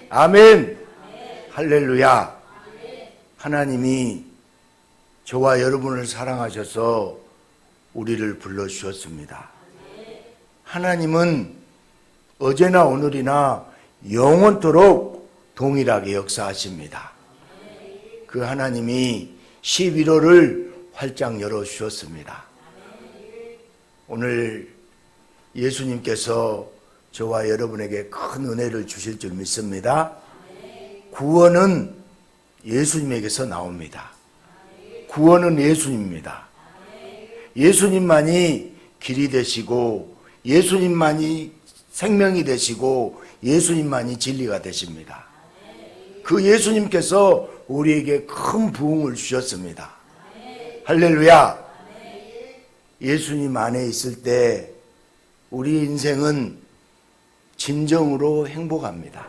아멘. 할렐루야. 하나님이 저와 여러분을 사랑하셔서 우리를 불러주셨습니다. 하나님은 어제나 오늘이나 영원토록 동일하게 역사하십니다. 그 하나님이 11월을 활짝 열어주셨습니다. 오늘 예수님께서 저와 여러분에게 큰 은혜를 주실 줄 믿습니다. 구원은 예수님에게서 나옵니다. 구원은 예수님입니다. 예수님만이 길이 되시고 예수님만이 생명이 되시고 예수님만이 진리가 되십니다. 그 예수님께서 우리에게 큰 부흥을 주셨습니다. 할렐루야. 예수님 안에 있을 때 우리 인생은 진정으로 행복합니다.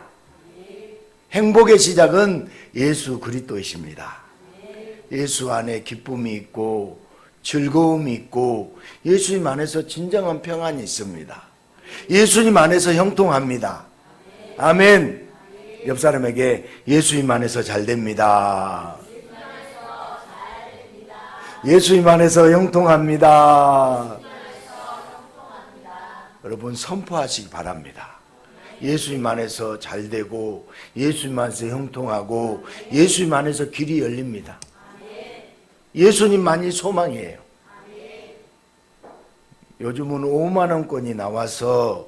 행복의 시작은 예수 그리스도이십니다. 예수 안에 기쁨이 있고 즐거움이 있고 예수님 안에서 진정한 평안이 있습니다. 예수님 안에서 형통합니다. 아멘. 옆 사람에게 예수님 안에서 잘 됩니다. 예수님 안에서 형통합니다. 여러분 선포하시기 바랍니다. 예수님 안에서 잘 되고 예수님 안에서 형통하고 예수님 안에서 길이 열립니다. 예수님만이 소망이에요. 요즘은 5만 원권이 나와서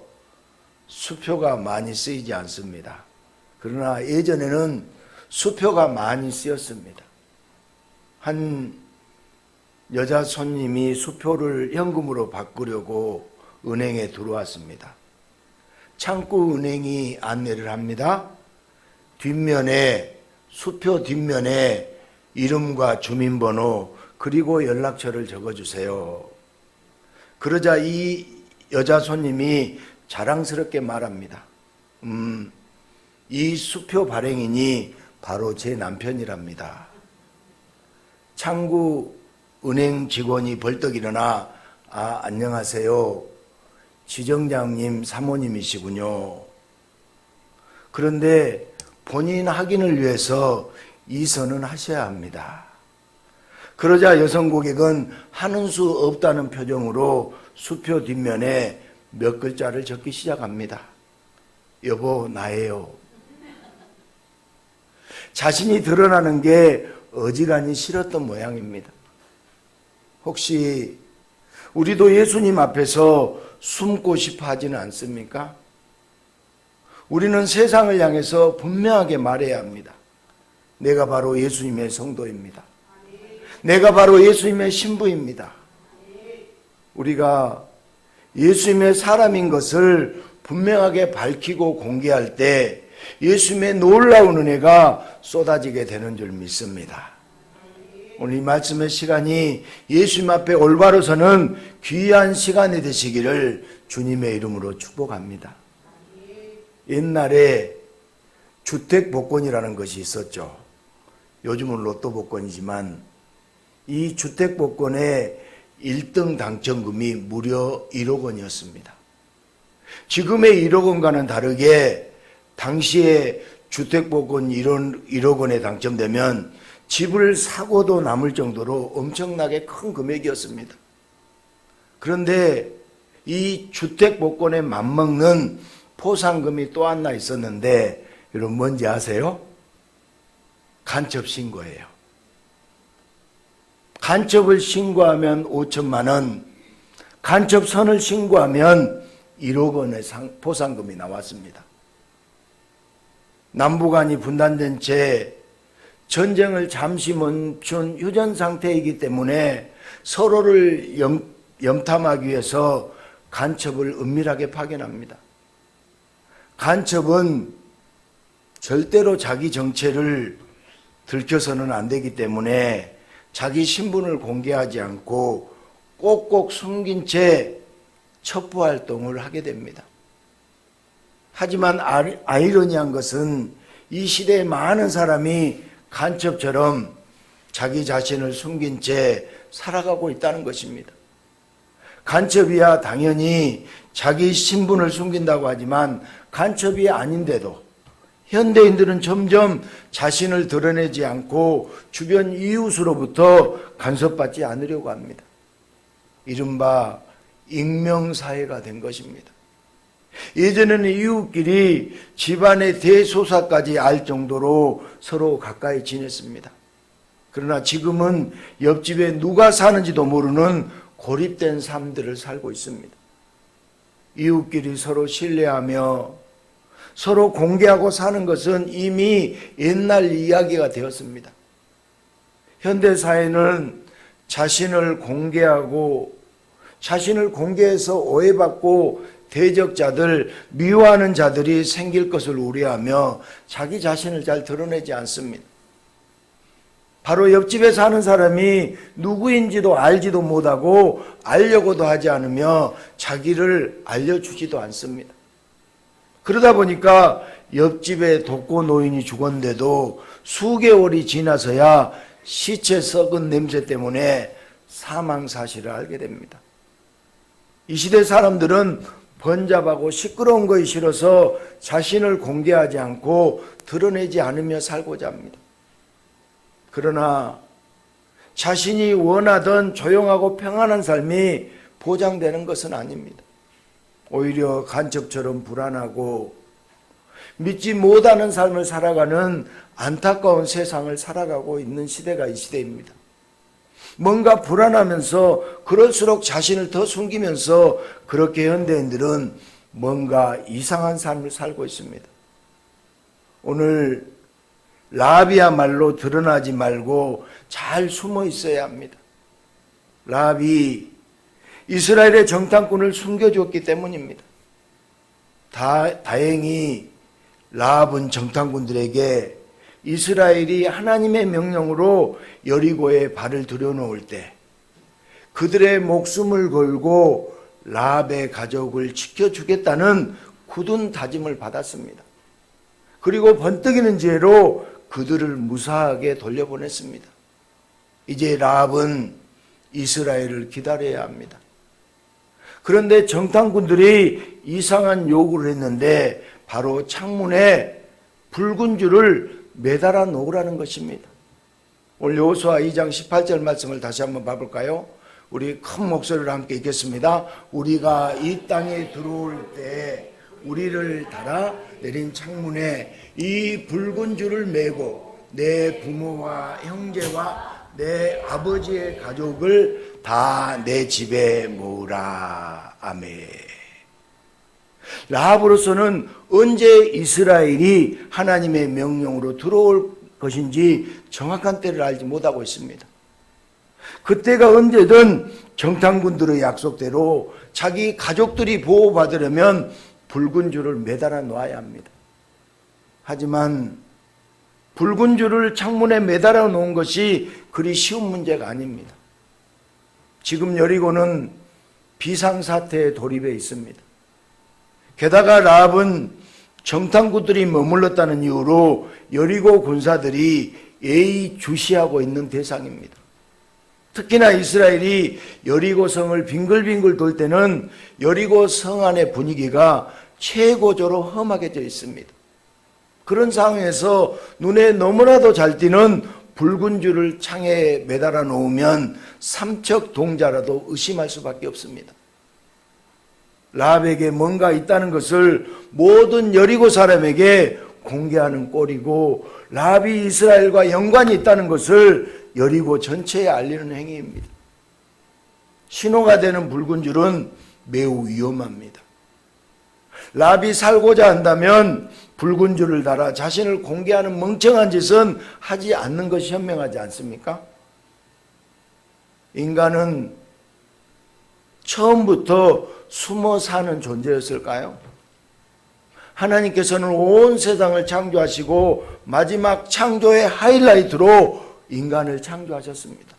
수표가 많이 쓰이지 않습니다. 그러나 예전에는 수표가 많이 쓰였습니다. 한 여자 손님이 수표를 현금으로 바꾸려고 은행에 들어왔습니다. 창구 은행이 안내를 합니다. 뒷면에 수표 뒷면에 이름과 주민번호 그리고 연락처를 적어주세요. 그러자 이 여자 손님이 자랑스럽게 말합니다. 이 수표 발행인이 바로 제 남편이랍니다. 창구 은행 직원이 벌떡 일어나 안녕하세요. 지점장님 사모님이시군요. 그런데 본인 확인을 위해서 이선은 하셔야 합니다. 그러자 여성 고객은 하는 수 없다는 표정으로 수표 뒷면에 몇 글자를 적기 시작합니다. 여보 나예요. 자신이 드러나는 게 어지간히 싫었던 모양입니다. 혹시 우리도 예수님 앞에서 숨고 싶어 하지는 않습니까? 우리는 세상을 향해서 분명하게 말해야 합니다. 내가 바로 예수님의 성도입니다. 내가 바로 예수님의 신부입니다. 우리가 예수님의 사람인 것을 분명하게 밝히고 공개할 때 예수님의 놀라운 은혜가 쏟아지게 되는 줄 믿습니다. 오늘 이 말씀의 시간이 예수님 앞에 올바로 서는 귀한 시간이 되시기를 주님의 이름으로 축복합니다. 옛날에 주택복권이라는 것이 있었죠. 요즘은 로또 복권이지만 이 주택복권의 1등 당첨금이 무려 1억 원이었습니다. 지금의 1억 원과는 다르게 당시에 주택복권 1억 원에 당첨되면 집을 사고도 남을 정도로 엄청나게 큰 금액이었습니다. 그런데 이 주택복권에 맞먹는 포상금이 또 하나 있었는데 여러분 뭔지 아세요? 간첩 신고예요. 간첩을 신고하면 5천만 원, 간첩선을 신고하면 1억 원의 포상금이 나왔습니다. 남북한이 분단된 채 전쟁을 잠시 멈춘 휴전 상태이기 때문에 서로를 염탐하기 위해서 간첩을 은밀하게 파견합니다. 간첩은 절대로 자기 정체를 들켜서는 안 되기 때문에 자기 신분을 공개하지 않고 꼭꼭 숨긴 채 첩보 활동을 하게 됩니다. 하지만 아이러니한 것은 이 시대에 많은 사람이 간첩처럼 자기 자신을 숨긴 채 살아가고 있다는 것입니다. 간첩이야 당연히 자기 신분을 숨긴다고 하지만 간첩이 아닌데도 현대인들은 점점 자신을 드러내지 않고 주변 이웃으로부터 간섭받지 않으려고 합니다. 이른바 익명사회가 된 것입니다. 예전에는 이웃끼리 집안의 대소사까지 알 정도로 서로 가까이 지냈습니다. 그러나 지금은 옆집에 누가 사는지도 모르는 고립된 삶들을 살고 있습니다. 이웃끼리 서로 신뢰하며 서로 공개하고 사는 것은 이미 옛날 이야기가 되었습니다. 현대사회는 자신을 공개해서 오해받고 대적자들, 미워하는 자들이 생길 것을 우려하며 자기 자신을 잘 드러내지 않습니다. 바로 옆집에 사는 사람이 누구인지도 알지도 못하고 알려고도 하지 않으며 자기를 알려주지도 않습니다. 그러다 보니까 옆집에 독거 노인이 죽었는데도 수개월이 지나서야 시체 썩은 냄새 때문에 사망 사실을 알게 됩니다. 이 시대 사람들은 번잡하고 시끄러운 것이 싫어서 자신을 공개하지 않고 드러내지 않으며 살고자 합니다. 그러나 자신이 원하던 조용하고 평안한 삶이 보장되는 것은 아닙니다. 오히려 간첩처럼 불안하고 믿지 못하는 삶을 살아가는 안타까운 세상을 살아가고 있는 시대가 이 시대입니다. 뭔가 불안하면서 그럴수록 자신을 더 숨기면서 그렇게 현대인들은 뭔가 이상한 삶을 살고 있습니다. 오늘 라합이야말로 드러나지 말고 잘 숨어 있어야 합니다. 라합이 이스라엘의 정탐꾼을 숨겨줬기 때문입니다. 다행히 라합은 정탐꾼들에게 이스라엘이 하나님의 명령으로 여리고에 발을 들여놓을 때 그들의 목숨을 걸고 라합의 가족을 지켜주겠다는 굳은 다짐을 받았습니다. 그리고 번뜩이는 죄로 그들을 무사하게 돌려보냈습니다. 이제 라합은 이스라엘을 기다려야 합니다. 그런데 정탐꾼들이 이상한 요구를 했는데 바로 창문에 붉은 줄을 매달아 놓으라는 것입니다. 오늘 여호수아 2장 18절 말씀을 다시 한번 봐볼까요? 우리 큰 목소리로 함께 읽겠습니다. 우리가 이 땅에 들어올 때 우리를 달아 내린 창문에 이 붉은 줄을 매고 내 부모와 형제와 내 아버지의 가족을 다 내 집에 모으라. 아멘. 라합으로서는 언제 이스라엘이 하나님의 명령으로 들어올 것인지 정확한 때를 알지 못하고 있습니다. 그때가 언제든 정탐꾼들의 약속대로 자기 가족들이 보호받으려면 붉은 줄을 매달아 놓아야 합니다. 하지만 붉은 줄을 창문에 매달아 놓은 것이 그리 쉬운 문제가 아닙니다. 지금 여리고는 비상사태에 돌입해 있습니다. 게다가 라합은 정탐꾼들이 머물렀다는 이유로 여리고 군사들이 예의주시하고 있는 대상입니다. 특히나 이스라엘이 여리고 성을 빙글빙글 돌 때는 여리고 성 안의 분위기가 최고조로 험하게 있습니다. 그런 상황에서 눈에 너무나도 잘 띄는 붉은 줄을 창에 매달아 놓으면 삼척 동자라도 의심할 수밖에 없습니다. 라합에게 뭔가 있다는 것을 모든 여리고 사람에게 공개하는 꼴이고 라합이 이스라엘과 연관이 있다는 것을 여리고 전체에 알리는 행위입니다. 신호가 되는 붉은 줄은 매우 위험합니다. 라합이 살고자 한다면 붉은 줄을 달아 자신을 공개하는 멍청한 짓은 하지 않는 것이 현명하지 않습니까? 인간은 처음부터 숨어 사는 존재였을까요? 하나님께서는 온 세상을 창조하시고 마지막 창조의 하이라이트로 인간을 창조하셨습니다.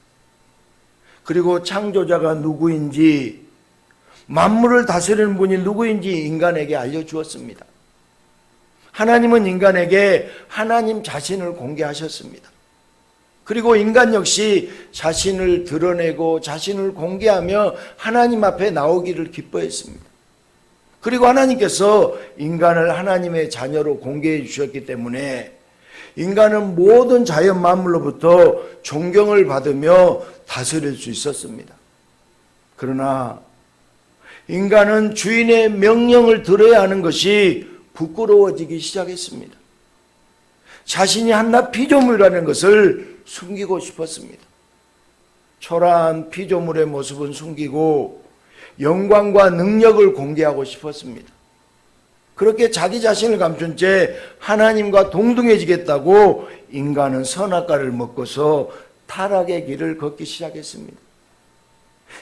그리고 창조자가 누구인지, 만물을 다스리는 분이 누구인지 인간에게 알려주었습니다. 하나님은 인간에게 하나님 자신을 공개하셨습니다. 그리고 인간 역시 자신을 드러내고 자신을 공개하며 하나님 앞에 나오기를 기뻐했습니다. 그리고 하나님께서 인간을 하나님의 자녀로 공개해 주셨기 때문에 인간은 모든 자연 만물로부터 존경을 받으며 다스릴 수 있었습니다. 그러나 인간은 주인의 명령을 들어야 하는 것이 부끄러워지기 시작했습니다. 자신이 한낱 피조물이라는 것을 숨기고 싶었습니다. 초라한 피조물의 모습은 숨기고 영광과 능력을 공개하고 싶었습니다. 그렇게 자기 자신을 감춘 채 하나님과 동등해지겠다고 인간은 선악과를 먹고서 타락의 길을 걷기 시작했습니다.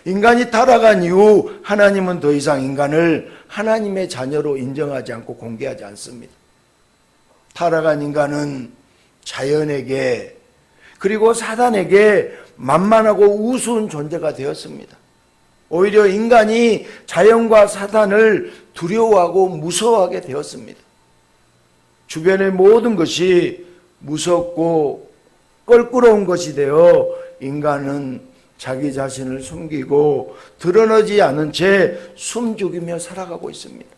인간이 타락한 이후 하나님은 더 이상 인간을 하나님의 자녀로 인정하지 않고 공개하지 않습니다. 타락한 인간은 자연에게 그리고 사단에게 만만하고 우스운 존재가 되었습니다. 오히려 인간이 자연과 사단을 두려워하고 무서워하게 되었습니다. 주변의 모든 것이 무섭고 껄끄러운 것이 되어 인간은 자기 자신을 숨기고 드러나지 않은 채 숨죽이며 살아가고 있습니다.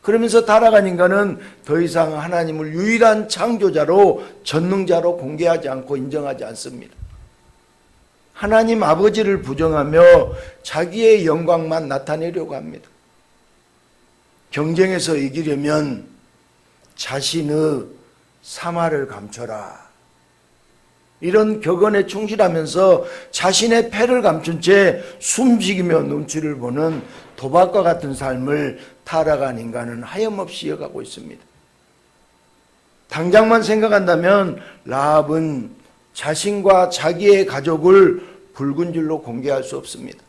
그러면서 타락한 인간은 더 이상 하나님을 유일한 창조자로 전능자로 공개하지 않고 인정하지 않습니다. 하나님 아버지를 부정하며 자기의 영광만 나타내려고 합니다. 경쟁에서 이기려면 자신의 사마를 감춰라. 이런 격언에 충실하면서 자신의 패를 감춘 채 숨죽이며 눈치를 보는 도박과 같은 삶을 타락한 인간은 하염없이 이어가고 있습니다. 당장만 생각한다면 라합은 자신과 자기의 가족을 붉은 줄로 공개할 수 없습니다.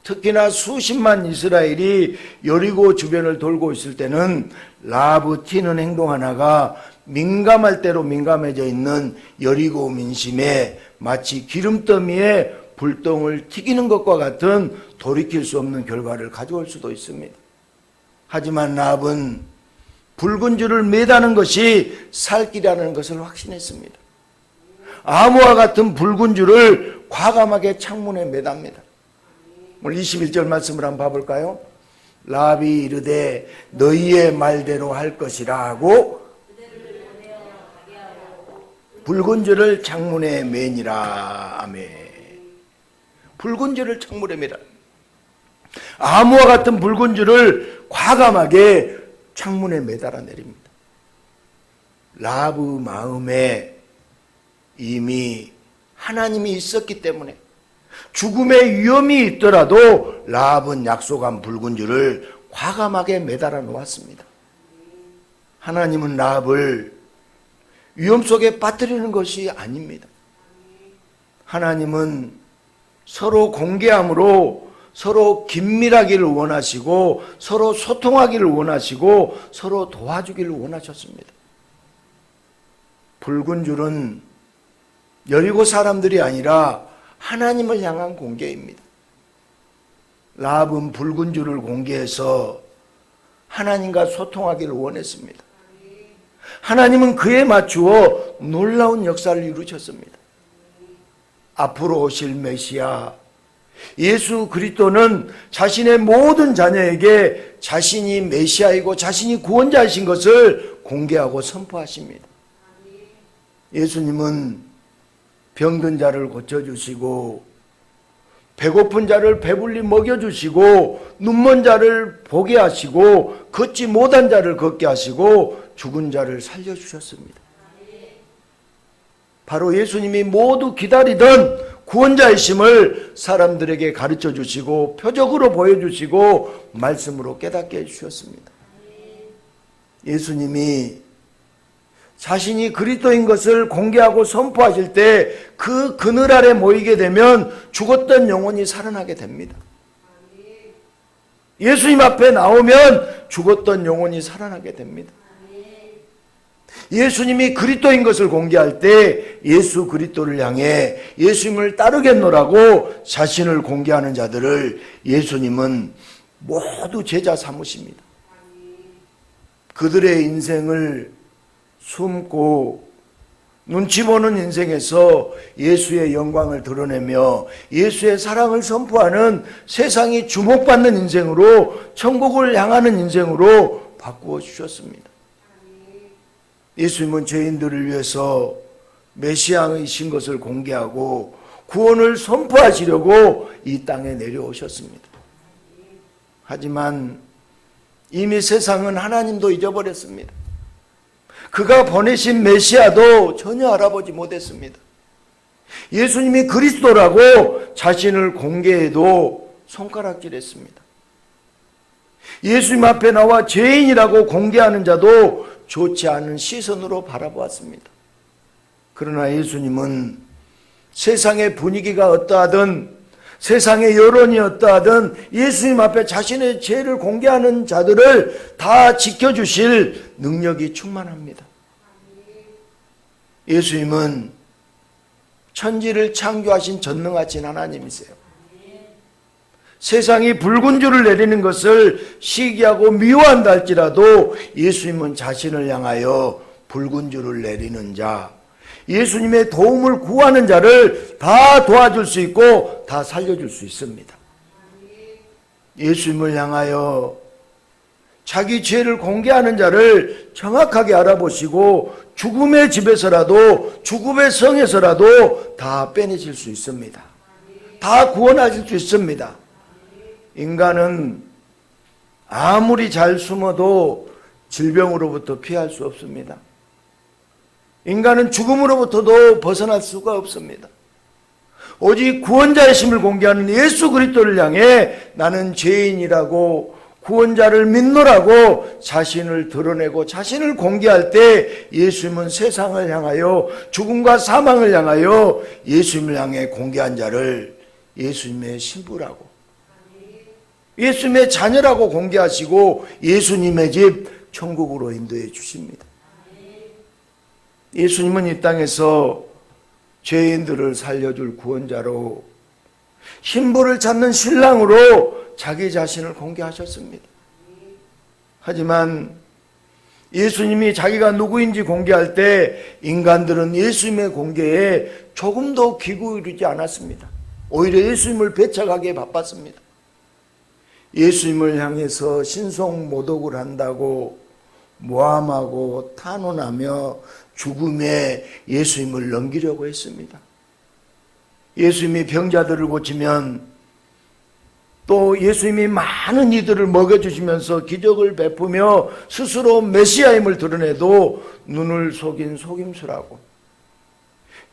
특히나 수십만 이스라엘이 여리고 주변을 돌고 있을 때는 라합의 튀는 행동 하나가 민감할 대로 민감해져 있는 여리고 민심에 마치 기름더미에 불똥을 튀기는 것과 같은 돌이킬 수 없는 결과를 가져올 수도 있습니다. 하지만 라합은 붉은 줄을 매다는 것이 살 길이라는 것을 확신했습니다. 암호와 같은 붉은 줄을 과감하게 창문에 매답니다. 오늘 21절 말씀을 한번 봐볼까요? 라합이 이르되 너희의 말대로 할 것이라 하고 붉은 줄을 창문에 매니라. 아멘. 붉은 줄을 창문에 매라. 암호와 같은 붉은 줄을 과감하게 창문에 매달아 내립니다. 라합의 마음에 이미 하나님이 있었기 때문에 죽음의 위험이 있더라도 라합은 약속한 붉은 줄을 과감하게 매달아 놓았습니다. 하나님은 라합을 위험 속에 빠뜨리는 것이 아닙니다. 하나님은 서로 공개함으로 서로 긴밀하기를 원하시고 서로 소통하기를 원하시고 서로 도와주기를 원하셨습니다. 붉은 줄은 여리고 사람들이 아니라 하나님을 향한 공개입니다. 라합은 붉은 줄을 공개해서 하나님과 소통하기를 원했습니다. 하나님은 그에 맞추어 놀라운 역사를 이루셨습니다. 앞으로 오실 메시아 예수 그리스도는 자신의 모든 자녀에게 자신이 메시아이고 자신이 구원자이신 것을 공개하고 선포하십니다. 예수님은 병든 자를 고쳐주시고 배고픈 자를 배불리 먹여주시고 눈먼 자를 보게 하시고 걷지 못한 자를 걷게 하시고 죽은 자를 살려주셨습니다. 바로 예수님이 모두 기다리던 구원자이심을 사람들에게 가르쳐 주시고 표적으로 보여주시고 말씀으로 깨닫게 해주셨습니다. 예수님이 자신이 그리스도인 것을 공개하고 선포하실 때 그 그늘 아래 모이게 되면 죽었던 영혼이 살아나게 됩니다. 예수님 앞에 나오면 죽었던 영혼이 살아나게 됩니다. 예수님이 그리스도인 것을 공개할 때 예수 그리스도를 향해 예수님을 따르겠노라고 자신을 공개하는 자들을 예수님은 모두 제자 삼으십니다. 그들의 인생을 숨고 눈치 보는 인생에서 예수의 영광을 드러내며 예수의 사랑을 선포하는 세상이 주목받는 인생으로, 천국을 향하는 인생으로 바꾸어 주셨습니다. 예수님은 죄인들을 위해서 메시아이신 것을 공개하고 구원을 선포하시려고 이 땅에 내려오셨습니다. 하지만 이미 세상은 하나님도 잊어버렸습니다. 그가 보내신 메시아도 전혀 알아보지 못했습니다. 예수님이 그리스도라고 자신을 공개해도 손가락질했습니다. 예수님 앞에 나와 죄인이라고 공개하는 자도 좋지 않은 시선으로 바라보았습니다. 그러나 예수님은 세상의 분위기가 어떠하든, 세상의 여론이 어떠하든 예수님 앞에 자신의 죄를 공개하는 자들을 다 지켜주실 능력이 충만합니다. 예수님은 천지를 창조하신 전능하신 하나님이세요. 세상이 붉은 줄을 내리는 것을 시기하고 미워한다 할지라도 예수님은 자신을 향하여 붉은 줄을 내리는 자, 예수님의 도움을 구하는 자를 다 도와줄 수 있고 다 살려줄 수 있습니다. 예수님을 향하여 자기 죄를 공개하는 자를 정확하게 알아보시고 죽음의 집에서라도, 죽음의 성에서라도 다 빼내실 수 있습니다. 다 구원하실 수 있습니다. 인간은 아무리 잘 숨어도 질병으로부터 피할 수 없습니다. 인간은 죽음으로부터도 벗어날 수가 없습니다. 오직 구원자의 심을 공개하는 예수 그리스도를 향해 나는 죄인이라고, 구원자를 믿노라고 자신을 드러내고 자신을 공개할 때 예수님은 세상을 향하여, 죽음과 사망을 향하여 예수님을 향해 공개한 자를 예수님의 신부라고, 예수님의 자녀라고 공개하시고 예수님의 집 천국으로 인도해 주십니다. 예수님은 이 땅에서 죄인들을 살려줄 구원자로, 신부를 찾는 신랑으로 자기 자신을 공개하셨습니다. 하지만 예수님이 자기가 누구인지 공개할 때 인간들은 예수님의 공개에 조금도 기울이지 않았습니다. 오히려 예수님을 배척하기에 바빴습니다. 예수님을 향해서 신성모독을 한다고 모함하고 탄원하며 죽음에 예수님을 넘기려고 했습니다. 예수님이 병자들을 고치면 또 예수님이 많은 이들을 먹여주시면서 기적을 베푸며 스스로 메시아임을 드러내도 눈을 속인 속임수라고,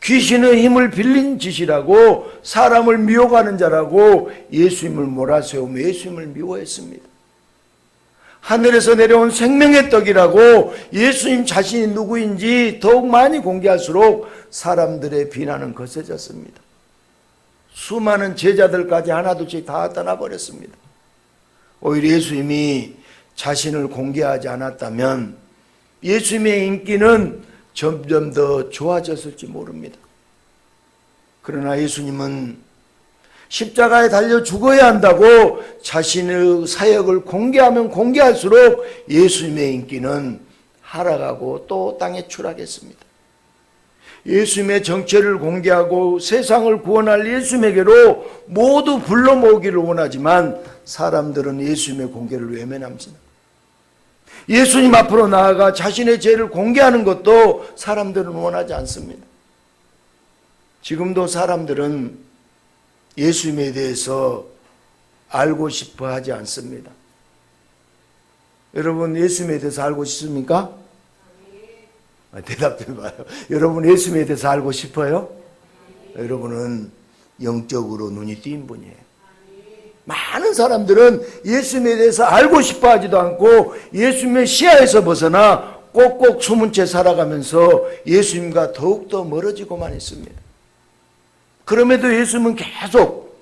귀신의 힘을 빌린 짓이라고, 사람을 미워하는 자라고 예수님을 몰아세우며 예수님을 미워했습니다. 하늘에서 내려온 생명의 떡이라고 예수님 자신이 누구인지 더욱 많이 공개할수록 사람들의 비난은 거세졌습니다. 수많은 제자들까지 하나둘씩 다 떠나버렸습니다. 오히려 예수님이 자신을 공개하지 않았다면 예수님의 인기는 점점 더 좋아졌을지 모릅니다. 그러나 예수님은 십자가에 달려 죽어야 한다고 자신의 사역을 공개하면 공개할수록 예수님의 인기는 하락하고 또 땅에 추락했습니다. 예수님의 정체를 공개하고 세상을 구원할 예수님에게로 모두 불러 모으기를 원하지만 사람들은 예수님의 공개를 외면합니다. 예수님 앞으로 나아가 자신의 죄를 공개하는 것도 사람들은 원하지 않습니다. 지금도 사람들은 예수님에 대해서 알고 싶어 하지 않습니다. 여러분 예수님에 대해서 알고 싶습니까? 대답해봐요. 여러분 예수님에 대해서 알고 싶어요? 여러분은 영적으로 눈이 띈 분이에요. 많은 사람들은 예수님에 대해서 알고 싶어 하지도 않고 예수님의 시야에서 벗어나 꼭꼭 숨은 채 살아가면서 예수님과 더욱더 멀어지고만 있습니다. 그럼에도 예수님은 계속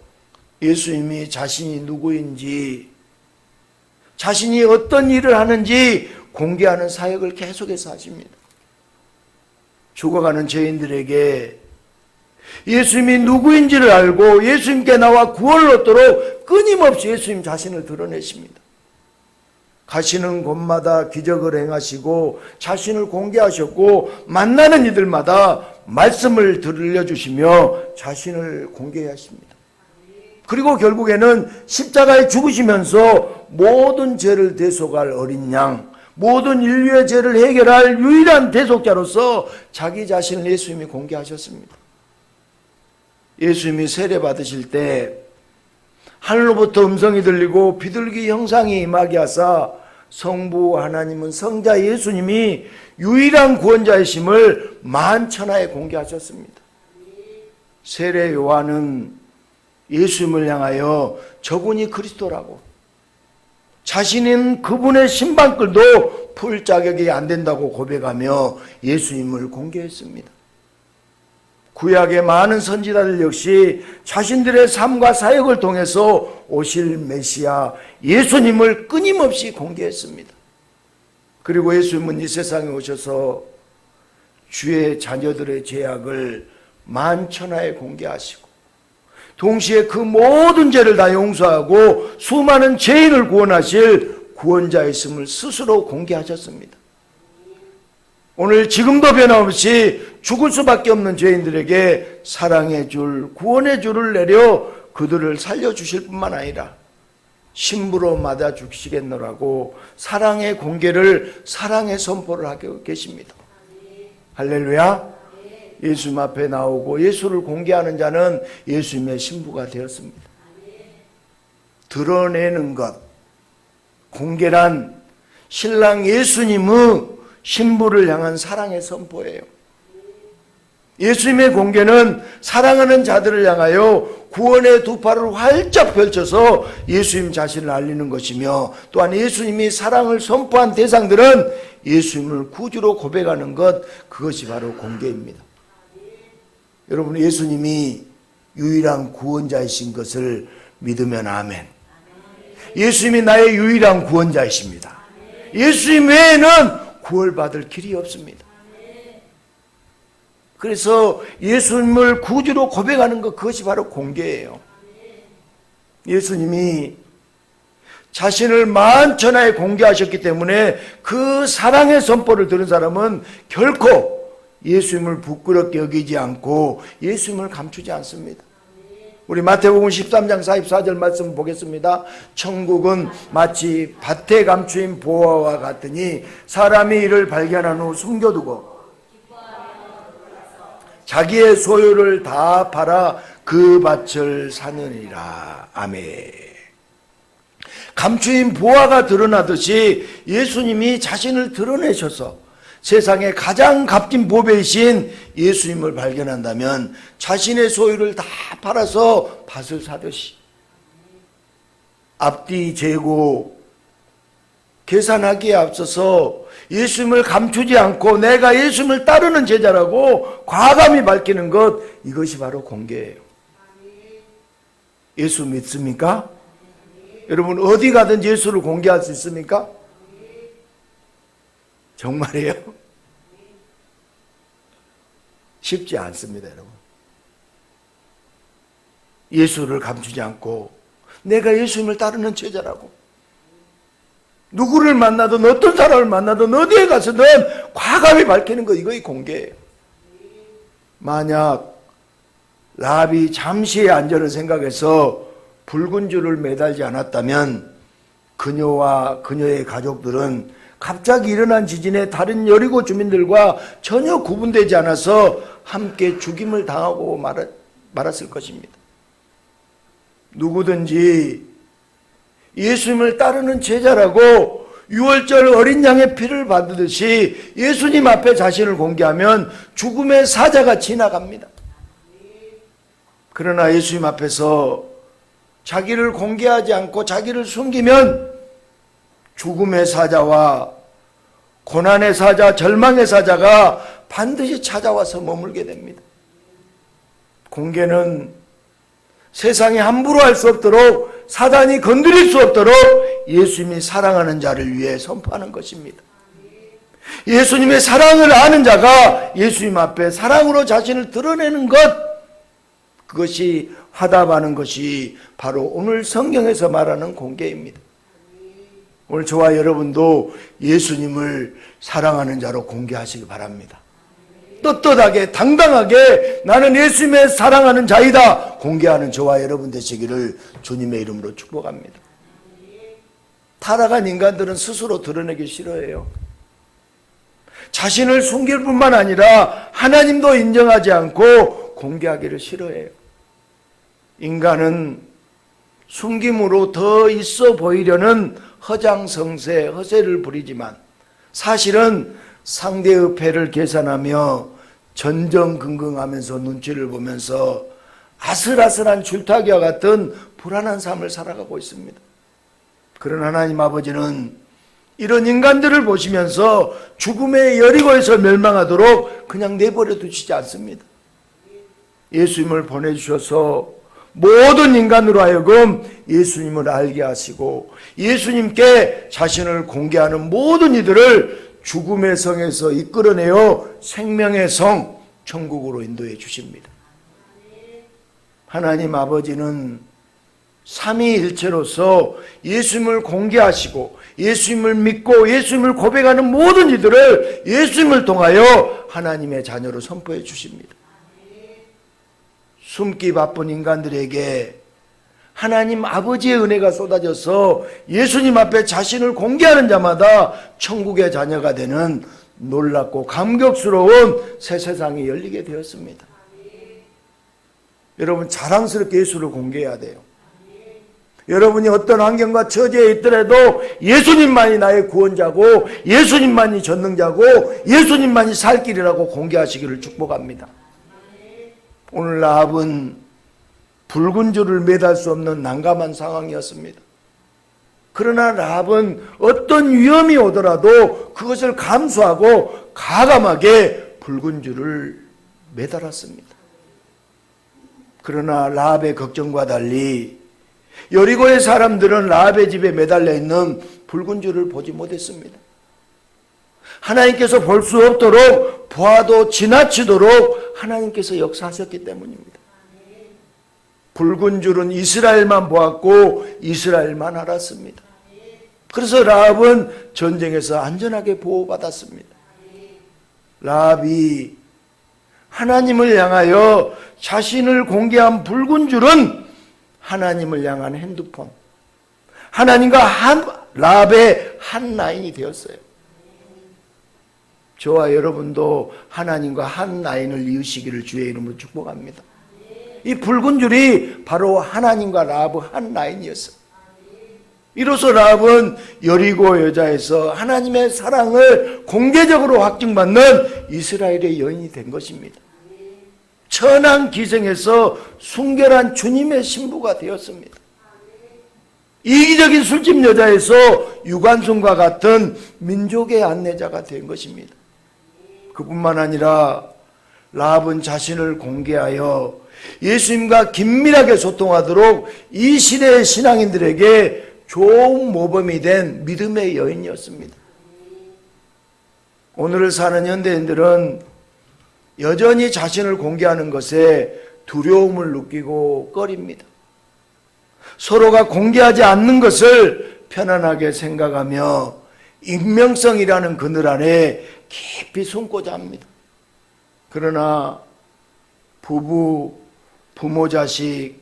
예수님이 자신이 누구인지, 자신이 어떤 일을 하는지 공개하는 사역을 계속해서 하십니다. 죽어가는 죄인들에게 예수님이 누구인지를 알고 예수님께 나와 구원을 얻도록 끊임없이 예수님 자신을 드러내십니다. 가시는 곳마다 기적을 행하시고 자신을 공개하셨고 만나는 이들마다 말씀을 들려주시며 자신을 공개하십니다. 그리고 결국에는 십자가에 죽으시면서 모든 죄를 대속할 어린 양, 모든 인류의 죄를 해결할 유일한 대속자로서 자기 자신을 예수님이 공개하셨습니다. 예수님이 세례 받으실 때 하늘로부터 음성이 들리고 비둘기 형상이 임하게 하사 성부 하나님은 성자 예수님이 유일한 구원자이심을 만천하에 공개하셨습니다. 세례 요한은 예수님을 향하여 저분이 그리스도라고, 자신은 그분의 신방글도 풀 자격이 안 된다고 고백하며 예수님을 공개했습니다. 구약의 많은 선지자들 역시 자신들의 삶과 사역을 통해서 오실 메시아 예수님을 끊임없이 공개했습니다. 그리고 예수님은 이 세상에 오셔서 주의 자녀들의 죄악을 만천하에 공개하시고 동시에 그 모든 죄를 다 용서하고 수많은 죄인을 구원하실 구원자이심을 스스로 공개하셨습니다. 오늘 지금도 변함없이 죽을 수밖에 없는 죄인들에게 사랑의 줄, 구원의 줄을 내려 그들을 살려주실 뿐만 아니라 신부로 맞아 주시겠노라고 사랑의 공개를, 사랑의 선포를 하고 계십니다. 할렐루야. 예수님 앞에 나오고 예수를 공개하는 자는 예수님의 신부가 되었습니다. 드러내는 것, 공개란 신랑 예수님의 신부를 향한 사랑의 선포예요. 예수님의 공개는 사랑하는 자들을 향하여 구원의 두 팔을 활짝 펼쳐서 예수님 자신을 알리는 것이며, 또한 예수님이 사랑을 선포한 대상들은 예수님을 구주로 고백하는 것, 그것이 바로 공개입니다. 여러분, 예수님이 유일한 구원자이신 것을 믿으면 아멘. 예수님이 나의 유일한 구원자이십니다. 예수님 외에는 구원받을 길이 없습니다. 그래서 예수님을 구주로 고백하는 것, 그것이 바로 공개예요. 예수님이 자신을 만천하에 공개하셨기 때문에 그 사랑의 선포를 들은 사람은 결코 예수님을 부끄럽게 여기지 않고 예수님을 감추지 않습니다. 우리 마태복음 13장 44절 말씀 보겠습니다. 천국은 마치 밭에 감추인 보화와 같으니 사람이 이를 발견한 후 숨겨두고 자기의 소유를 다 팔아 그 밭을 사느니라. 아멘. 감추인 보화가 드러나듯이 예수님이 자신을 드러내셔서 세상에 가장 값진 보배이신 예수님을 발견한다면 자신의 소유를 다 팔아서 밭을 사듯이 앞뒤 재고 계산하기에 앞서서 예수님을 감추지 않고 내가 예수님을 따르는 제자라고 과감히 밝히는 것, 이것이 바로 공개예요. 예수 믿습니까? 여러분, 어디 가든지 예수를 공개할 수 있습니까? 정말이에요? 쉽지 않습니다, 여러분. 예수를 감추지 않고 내가 예수님을 따르는 제자라고, 누구를 만나든 어떤 사람을 만나든 어디에 가서든 과감히 밝히는 것, 이거의 공개예요. 만약 라합이 잠시의 안전을 생각해서 붉은 줄을 매달지 않았다면 그녀와 그녀의 가족들은 갑자기 일어난 지진에 다른 여리고 주민들과 전혀 구분되지 않아서 함께 죽임을 당하고 말았을 것입니다. 누구든지 예수님을 따르는 제자라고 유월절 어린 양의 피를 받듯이 예수님 앞에 자신을 공개하면 죽음의 사자가 지나갑니다. 그러나 예수님 앞에서 자기를 공개하지 않고 자기를 숨기면 죽음의 사자와 고난의 사자, 절망의 사자가 반드시 찾아와서 머물게 됩니다. 공개는 세상에 함부로 할 수 없도록, 사단이 건드릴 수 없도록 예수님이 사랑하는 자를 위해 선포하는 것입니다. 예수님의 사랑을 아는 자가 예수님 앞에 사랑으로 자신을 드러내는 것, 그것이 화답하는 것이 바로 오늘 성경에서 말하는 공개입니다. 오늘 저와 여러분도 예수님을 사랑하는 자로 공개하시기 바랍니다. 떳떳하게 당당하게 나는 예수님의 사랑하는 자이다 공개하는 저와 여러분 되시기를 주님의 이름으로 축복합니다. 타락한 인간들은 스스로 드러내기 싫어해요. 자신을 숨길 뿐만 아니라 하나님도 인정하지 않고 공개하기를 싫어해요. 인간은 숨김으로 더 있어 보이려는 허장성세, 허세를 부리지만 사실은 상대의 패를 계산하며 전전긍긍하면서 눈치를 보면서 아슬아슬한 줄타기와 같은 불안한 삶을 살아가고 있습니다. 그런 하나님 아버지는 이런 인간들을 보시면서 죽음의 여리고에서 멸망하도록 그냥 내버려 두시지 않습니다. 예수님을 보내주셔서 모든 인간으로 하여금 예수님을 알게 하시고 예수님께 자신을 공개하는 모든 이들을 죽음의 성에서 이끌어내어 생명의 성 천국으로 인도해 주십니다. 하나님 아버지는 삼위일체로서 예수님을 공개하시고 예수님을 믿고 예수님을 고백하는 모든 이들을 예수님을 통하여 하나님의 자녀로 선포해 주십니다. 숨기 바쁜 인간들에게 하나님 아버지의 은혜가 쏟아져서 예수님 앞에 자신을 공개하는 자마다 천국의 자녀가 되는 놀랍고 감격스러운 새 세상이 열리게 되었습니다. 여러분 자랑스럽게 예수를 공개해야 돼요. 여러분이 어떤 환경과 처지에 있더라도 예수님만이 나의 구원자고 예수님만이 전능자고 예수님만이 살 길이라고 공개하시기를 축복합니다. 오늘 라합은 붉은 줄을 매달 수 없는 난감한 상황이었습니다. 그러나 라합은 어떤 위험이 오더라도 그것을 감수하고 과감하게 붉은 줄을 매달았습니다. 그러나 라합의 걱정과 달리 여리고의 사람들은 라합의 집에 매달려 있는 붉은 줄을 보지 못했습니다. 하나님께서 볼 수 없도록 보아도 지나치도록 하나님께서 역사하셨기 때문입니다. 붉은 줄은 이스라엘만 보았고 이스라엘만 알았습니다. 그래서 라합은 전쟁에서 안전하게 보호받았습니다. 라합이 하나님을 향하여 자신을 공개한 붉은 줄은 하나님을 향한 핸드폰, 하나님과 라합의 한 라인이 되었어요. 저와 여러분도 하나님과 한 라인을 이으시기를 주의 이름으로 축복합니다. 이 붉은 줄이 바로 하나님과 라합의 한 라인이었어요. 이로써 라합은 여리고 여자에서 하나님의 사랑을 공개적으로 확증받는 이스라엘의 여인이 된 것입니다. 천한 기생에서 순결한 주님의 신부가 되었습니다. 이기적인 술집 여자에서 유관순과 같은 민족의 안내자가 된 것입니다. 그뿐만 아니라 라합은 자신을 공개하여 예수님과 긴밀하게 소통하도록 이 시대의 신앙인들에게 좋은 모범이 된 믿음의 여인이었습니다. 오늘을 사는 현대인들은 여전히 자신을 공개하는 것에 두려움을 느끼고 꺼립니다. 서로가 공개하지 않는 것을 편안하게 생각하며 익명성이라는 그늘 안에 깊이 숨고자 합니다. 그러나 부부, 부모, 자식,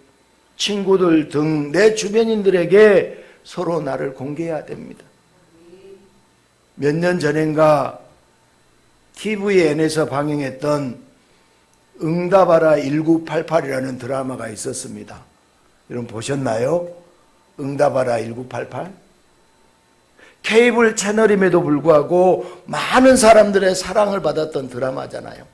친구들 등 내 주변인들에게 서로 나를 공개해야 됩니다. 몇 년 전인가 TVN에서 방영했던 응답하라 1988이라는 드라마가 있었습니다. 여러분 보셨나요? 응답하라 1988? 케이블 채널임에도 불구하고 많은 사람들의 사랑을 받았던 드라마잖아요.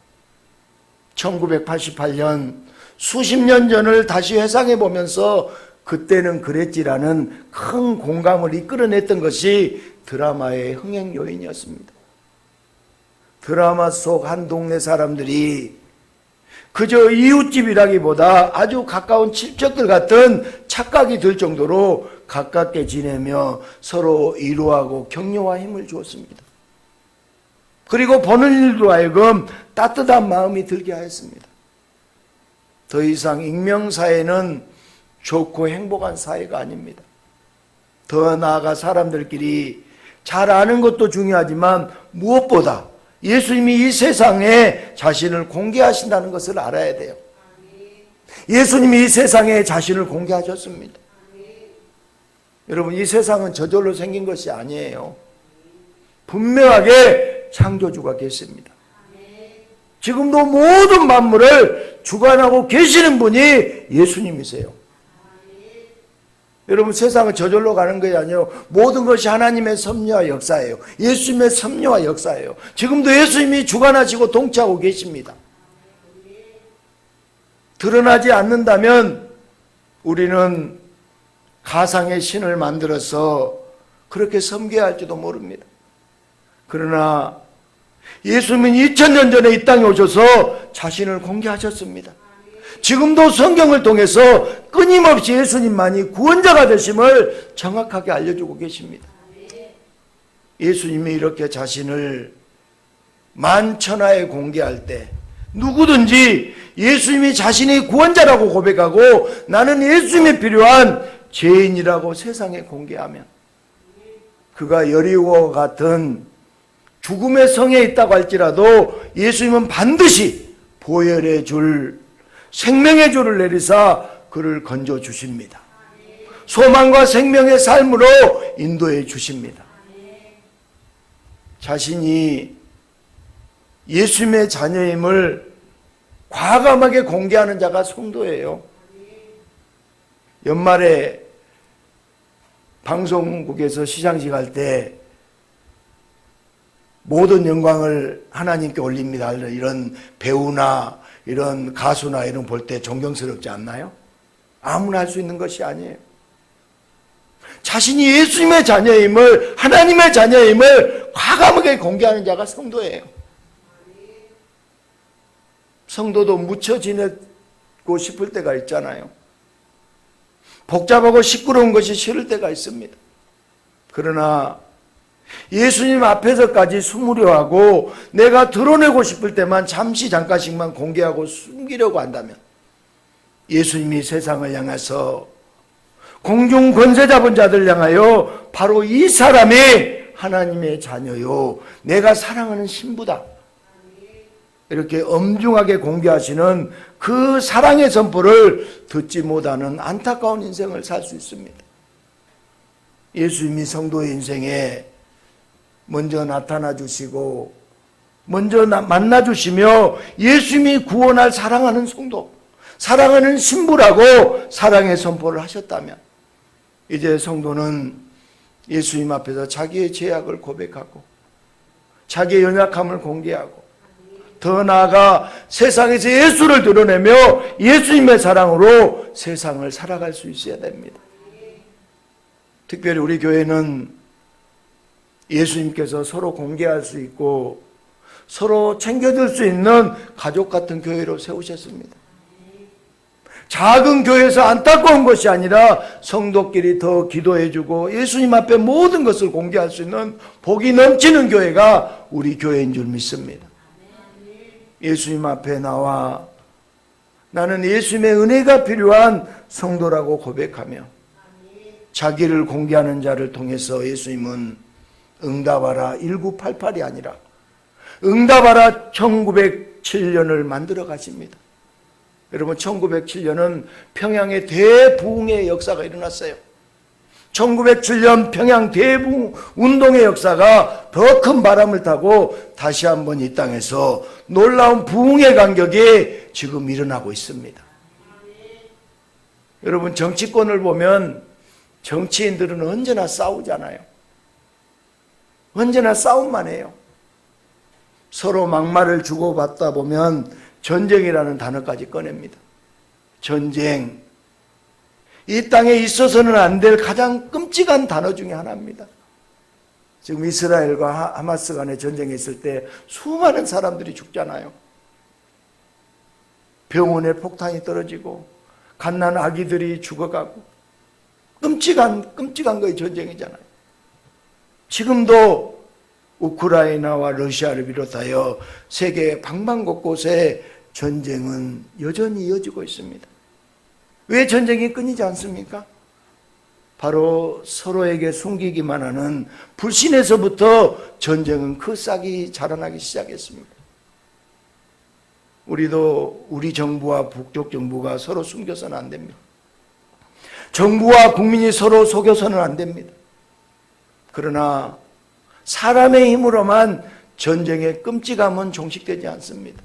1988년 수십 년 전을 다시 회상해 보면서 그때는 그랬지라는 큰 공감을 이끌어냈던 것이 드라마의 흥행 요인이었습니다. 드라마 속 한 동네 사람들이 그저 이웃집이라기보다 아주 가까운 친척들 같은 착각이 들 정도로 가깝게 지내며 서로 위로하고 격려와 힘을 주었습니다. 그리고 보는 일도 하여금 따뜻한 마음이 들게 하였습니다. 더 이상 익명사회는 좋고 행복한 사회가 아닙니다. 더 나아가 사람들끼리 잘 아는 것도 중요하지만 무엇보다 예수님이 이 세상에 자신을 공개하신다는 것을 알아야 돼요. 예수님이 이 세상에 자신을 공개하셨습니다. 여러분, 이 세상은 저절로 생긴 것이 아니에요. 분명하게 창조주가 계십니다. 지금도 모든 만물을 주관하고 계시는 분이 예수님이세요. 여러분, 세상은 저절로 가는 것이 아니에요. 모든 것이 하나님의 섭리와 역사예요. 예수님의 섭리와 역사예요. 지금도 예수님이 주관하시고 통치하고 계십니다. 드러나지 않는다면 우리는 가상의 신을 만들어서 그렇게 섬겨야 할지도 모릅니다. 그러나 예수님은 2000년 전에 이 땅에 오셔서 자신을 공개하셨습니다. 지금도 성경을 통해서 끊임없이 예수님만이 구원자가 되심을 정확하게 알려주고 계십니다. 예수님이 이렇게 자신을 만천하에 공개할 때 누구든지 예수님이 자신이 구원자라고 고백하고 나는 예수님이 필요한 죄인이라고 세상에 공개하면 그가 여리고와 같은 죽음의 성에 있다고 할지라도 예수님은 반드시 보혈의 줄, 생명의 줄을 내리사 그를 건져 주십니다. 소망과 생명의 삶으로 인도해 주십니다. 자신이 예수님의 자녀임을 과감하게 공개하는 자가 성도예요. 연말에 방송국에서 시상식 할 때 모든 영광을 하나님께 올립니다. 이런 배우나 이런 가수나 이런 볼 때 존경스럽지 않나요? 아무나 할 수 있는 것이 아니에요. 자신이 예수님의 자녀임을, 하나님의 자녀임을 과감하게 공개하는 자가 성도예요. 성도도 묻혀 지내고 싶을 때가 있잖아요. 복잡하고 시끄러운 것이 싫을 때가 있습니다. 그러나 예수님 앞에서까지 숨으려 하고 내가 드러내고 싶을 때만 잠깐씩만 공개하고 숨기려고 한다면 예수님이 세상을 향해서 공중 권세 잡은 자들 향하여 바로 이 사람이 하나님의 자녀요 내가 사랑하는 신부다 이렇게 엄중하게 공개하시는 그 사랑의 선포를 듣지 못하는 안타까운 인생을 살 수 있습니다. 예수님이 성도의 인생에 먼저 나타나 주시고 먼저 만나 주시며 예수님이 구원할 사랑하는 성도, 사랑하는 신부라고 사랑의 선포를 하셨다면 이제 성도는 예수님 앞에서 자기의 죄악을 고백하고 자기의 연약함을 공개하고 더 나아가 세상에서 예수를 드러내며 예수님의 사랑으로 세상을 살아갈 수 있어야 됩니다. 특별히 우리 교회는 예수님께서 서로 공개할 수 있고 서로 챙겨줄 수 있는 가족 같은 교회로 세우셨습니다. 작은 교회에서 안타까운 것이 아니라 성도끼리 더 기도해주고 예수님 앞에 모든 것을 공개할 수 있는 복이 넘치는 교회가 우리 교회인 줄 믿습니다. 예수님 앞에 나와 나는 예수님의 은혜가 필요한 성도라고 고백하며 자기를 공개하는 자를 통해서 예수님은 응답하라 1988이 아니라 응답하라 1907년을 만들어 가십니다. 여러분 1907년은 평양의 대부흥의 역사가 일어났어요. 1907년 평양 대부흥 운동의 역사가 더 큰 바람을 타고 다시 한번 이 땅에서 놀라운 부흥의 간격이 지금 일어나고 있습니다. 여러분 정치권을 보면 정치인들은 언제나 싸우잖아요. 언제나 싸움만 해요. 서로 막말을 주고받다 보면 전쟁이라는 단어까지 꺼냅니다. 전쟁. 이 땅에 있어서는 안 될 가장 끔찍한 단어 중에 하나입니다. 지금 이스라엘과 하마스 간의 전쟁이 있을 때 수많은 사람들이 죽잖아요. 병원에 폭탄이 떨어지고 갓난 아기들이 죽어가고 끔찍한 거의 전쟁이잖아요. 지금도 우크라이나와 러시아를 비롯하여 세계 방방곳곳에 전쟁은 여전히 이어지고 있습니다. 왜 전쟁이 끊이지 않습니까? 바로 서로에게 숨기기만 하는 불신에서부터 전쟁은 그 싹이 자라나기 시작했습니다. 우리도 우리 정부와 북쪽 정부가 서로 숨겨서는 안 됩니다. 정부와 국민이 서로 속여서는 안 됩니다. 그러나 사람의 힘으로만 전쟁의 끔찍함은 종식되지 않습니다.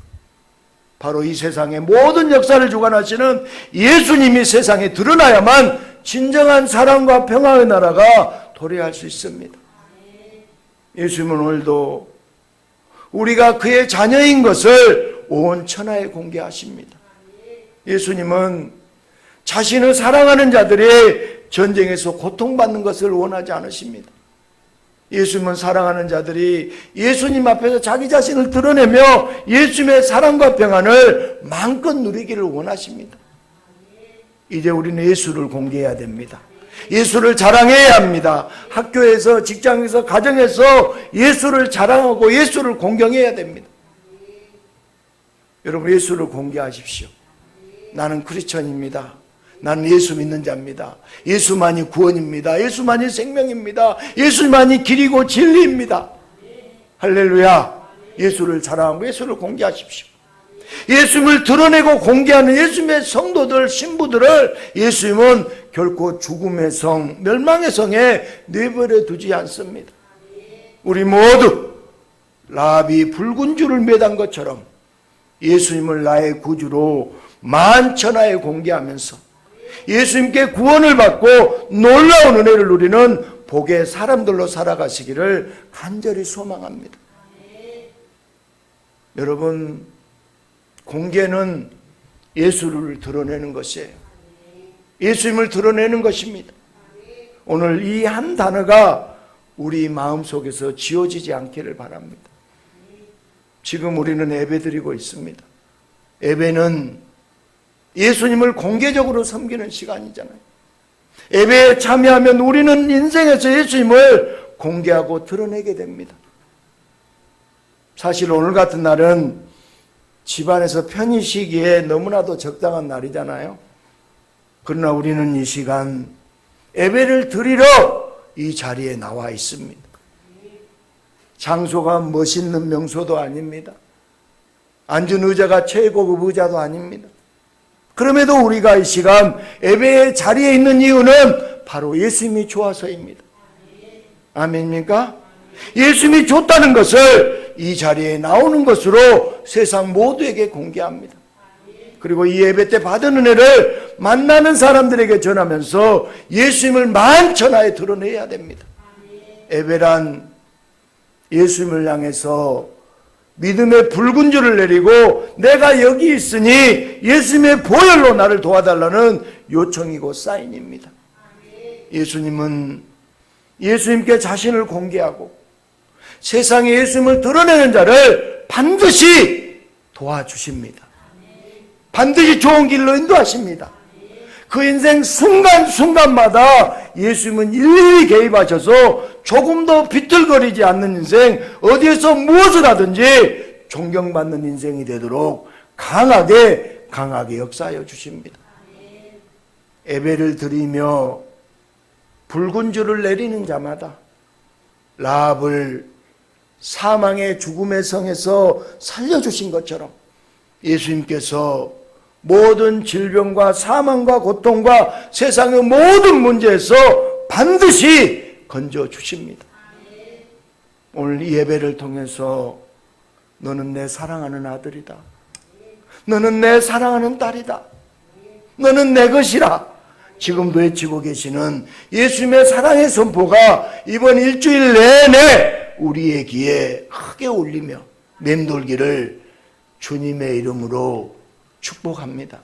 바로 이 세상의 모든 역사를 주관하시는 예수님이 세상에 드러나야만 진정한 사랑과 평화의 나라가 도래할 수 있습니다. 예수님은 오늘도 우리가 그의 자녀인 것을 온 천하에 공개하십니다. 예수님은 자신을 사랑하는 자들이 전쟁에서 고통받는 것을 원하지 않으십니다. 예수님은 사랑하는 자들이 예수님 앞에서 자기 자신을 드러내며 예수님의 사랑과 평안을 마음껏 누리기를 원하십니다. 이제 우리는 예수를 공개해야 됩니다. 예수를 자랑해야 합니다. 학교에서, 직장에서, 가정에서 예수를 자랑하고 예수를 공경해야 됩니다. 여러분, 예수를 공개하십시오. 나는 크리스천입니다. 나는 예수 믿는 자입니다. 예수만이 구원입니다. 예수만이 생명입니다. 예수만이 길이고 진리입니다. 할렐루야. 예수를 자랑하고 예수를 공개하십시오. 예수님을 드러내고 공개하는 예수님의 성도들, 신부들을 예수님은 결코 죽음의 성, 멸망의 성에 내버려 두지 않습니다. 우리 모두 라합이 붉은 줄을 매단 것처럼 예수님을 나의 구주로 만천하에 공개하면서 예수님께 구원을 받고 놀라운 은혜를 누리는 복의 사람들로 살아가시기를 간절히 소망합니다. 여러분, 공개는 예수를 드러내는 것이에요. 예수님을 드러내는 것입니다. 오늘 이 한 단어가 우리 마음속에서 지워지지 않기를 바랍니다. 지금 우리는 예배드리고 있습니다. 예배는 예수님을 공개적으로 섬기는 시간이잖아요. 예배에 참여하면 우리는 인생에서 예수님을 공개하고 드러내게 됩니다. 사실 오늘 같은 날은 집안에서 편히 쉬기에 너무나도 적당한 날이잖아요. 그러나 우리는 이 시간 예배를 드리러 이 자리에 나와 있습니다. 장소가 멋있는 명소도 아닙니다. 앉은 의자가 최고급 의자도 아닙니다. 그럼에도 우리가 이 시간 예배의 자리에 있는 이유는 바로 예수님이 좋아서입니다. 아멘입니까? 예수님이 좋다는 것을 이 자리에 나오는 것으로 세상 모두에게 공개합니다. 그리고 이 예배 때 받은 은혜를 만나는 사람들에게 전하면서 예수님을 만천하에 드러내야 됩니다. 예배란 예수님을 향해서 믿음의 붉은 줄을 내리고 내가 여기 있으니 예수님의 보혈로 나를 도와달라는 요청이고 사인입니다. 예수님은 예수님께 자신을 공개하고 세상에 예수님을 드러내는 자를 반드시 도와주십니다. 반드시 좋은 길로 인도하십니다. 그 인생 순간순간마다 예수님은 일일이 개입하셔서 조금도 비틀거리지 않는 인생, 어디에서 무엇을 하든지 존경받는 인생이 되도록 강하게 역사하여 주십니다. 예배를 드리며 붉은 줄을 내리는 자마다 라합을 사망의 죽음의 성에서 살려주신 것처럼 예수님께서 모든 질병과 사망과 고통과 세상의 모든 문제에서 반드시 건져주십니다. 오늘 이 예배를 통해서 너는 내 사랑하는 아들이다. 너는 내 사랑하는 딸이다. 너는 내 것이라. 지금도 외치고 계시는 예수님의 사랑의 선포가 이번 일주일 내내 우리의 귀에 크게 울리며 맴돌기를 주님의 이름으로 축복합니다.